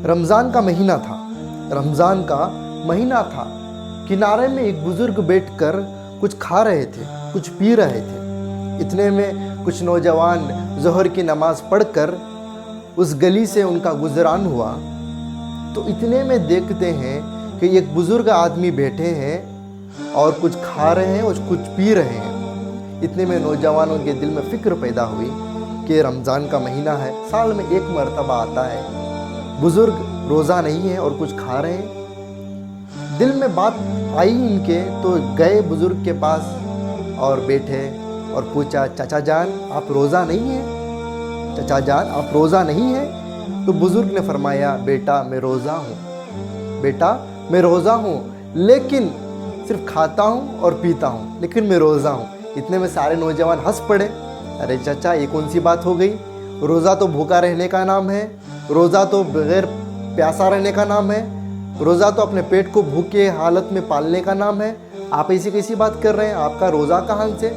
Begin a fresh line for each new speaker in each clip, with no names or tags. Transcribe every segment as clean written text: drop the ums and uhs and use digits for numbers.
رمضان کا مہینہ تھا، رمضان کا مہینہ تھا۔ کنارے میں ایک بزرگ بیٹھ کر کچھ کھا رہے تھے، کچھ پی رہے تھے۔ اتنے میں کچھ نوجوان ظہر کی نماز پڑھ کر اس گلی سے ان کا گزران ہوا تو اتنے میں دیکھتے ہیں کہ ایک بزرگ آدمی بیٹھے ہیں اور کچھ کھا رہے ہیں اور کچھ پی رہے ہیں۔ اتنے میں نوجوانوں کے دل میں فکر پیدا ہوئی کہ رمضان کا مہینہ ہے، سال میں ایک مرتبہ آتا ہے، بزرگ روزہ نہیں ہے اور کچھ کھا رہے ہیں۔ دل میں بات آئی ان کے تو گئے بزرگ کے پاس اور بیٹھے اور پوچھا، چچا جان آپ روزہ نہیں ہیں؟ چچا جان آپ روزہ نہیں ہیں؟ تو بزرگ نے فرمایا، بیٹا میں روزہ ہوں، بیٹا میں روزہ ہوں، لیکن صرف کھاتا ہوں اور پیتا ہوں، لیکن میں روزہ ہوں۔ اتنے میں سارے نوجوان ہنس پڑے، ارے چچا یہ کون سی بات ہو گئی؟ روزہ تو بھوکا رہنے کا نام ہے، روزہ تو بغیر پیاسا رہنے کا نام ہے، روزہ تو اپنے پیٹ کو بھوکے حالت میں پالنے کا نام ہے، آپ ایسی کیسی بات کر رہے ہیں؟ آپ کا روزہ کہاں سے؟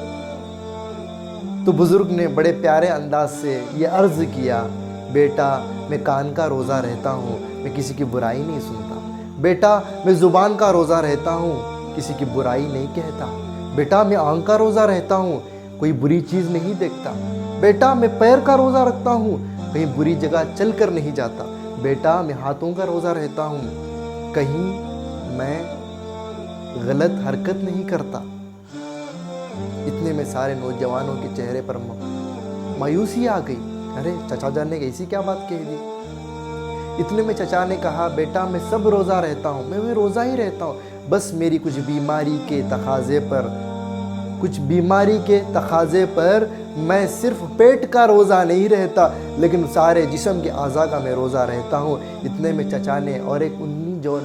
تو بزرگ نے بڑے پیارے انداز سے یہ عرض کیا، بیٹا میں کان کا روزہ رہتا ہوں، میں کسی کی برائی نہیں سنتا، بیٹا میں زبان کا روزہ رہتا ہوں، کسی کی برائی نہیں کہتا، بیٹا میں آنکھ کا روزہ رہتا ہوں، کوئی بری چیز نہیں دیکھتا، بیٹا میں پیر کا روزہ رکھتا ہوں، کہیں بری جگہ چل کر نہیں جاتا، بیٹا میں ہاتھوں کا روزہ رہتا ہوں، کہیں میں غلط حرکت نہیں کرتا۔ اتنے میں سارے نوجوانوں کے چہرے پر مایوسی آ گئی، ارے چچا جان نے ایسی کیا بات کہہ دی؟ اتنے میں چچا نے کہا، بیٹا میں سب روزہ رہتا ہوں، میں روزہ ہی رہتا ہوں، بس میری کچھ بیماری کے تقاضے پر میں صرف پیٹ کا روزہ نہیں رہتا، لیکن سارے جسم کے اعضاء کا میں روزہ رہتا ہوں۔ اتنے میں چچا نے اور ایک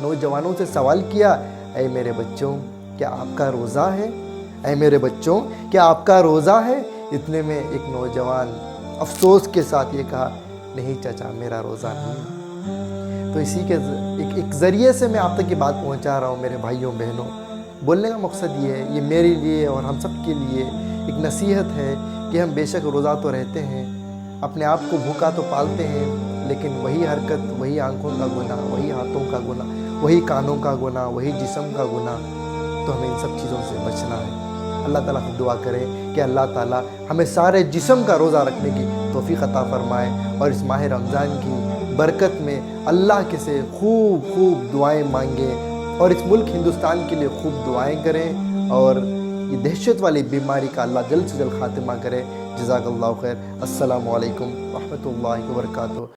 نوجوانوں سے سوال کیا، اے میرے بچوں کیا آپ کا روزہ ہے؟ اے میرے بچوں کیا آپ کا روزہ ہے؟ اتنے میں ایک نوجوان افسوس کے ساتھ یہ کہا، نہیں چچا میرا روزہ نہیں۔ تو اسی کے ایک ذریعے سے میں آپ تک یہ بات پہنچا رہا ہوں میرے بھائیوں بہنوں۔ بولنے کا مقصد یہ ہے، یہ میرے لیے اور ہم سب کے لیے ایک نصیحت ہے کہ ہم بے شک روزہ تو رہتے ہیں، اپنے آپ کو بھوکا تو پالتے ہیں، لیکن وہی حرکت، وہی آنکھوں کا گناہ، وہی ہاتھوں کا گناہ، وہی کانوں کا گناہ، وہی جسم کا گناہ، تو ہمیں ان سب چیزوں سے بچنا ہے۔ اللہ تعالیٰ سے دعا کریں کہ اللہ تعالیٰ ہمیں سارے جسم کا روزہ رکھنے کی توفیق عطا فرمائے، اور اس ماہ رمضان کی برکت میں اللہ کے سے خوب دعائیں مانگیں، اور اس ملک ہندوستان کے لیے خوب دعائیں کریں، اور یہ دہشت والی بیماری کا اللہ جلد سے جلد خاتمہ کرے۔ جزاک اللہ خیر۔ السلام علیکم ورحمۃ اللہ وبرکاتہ۔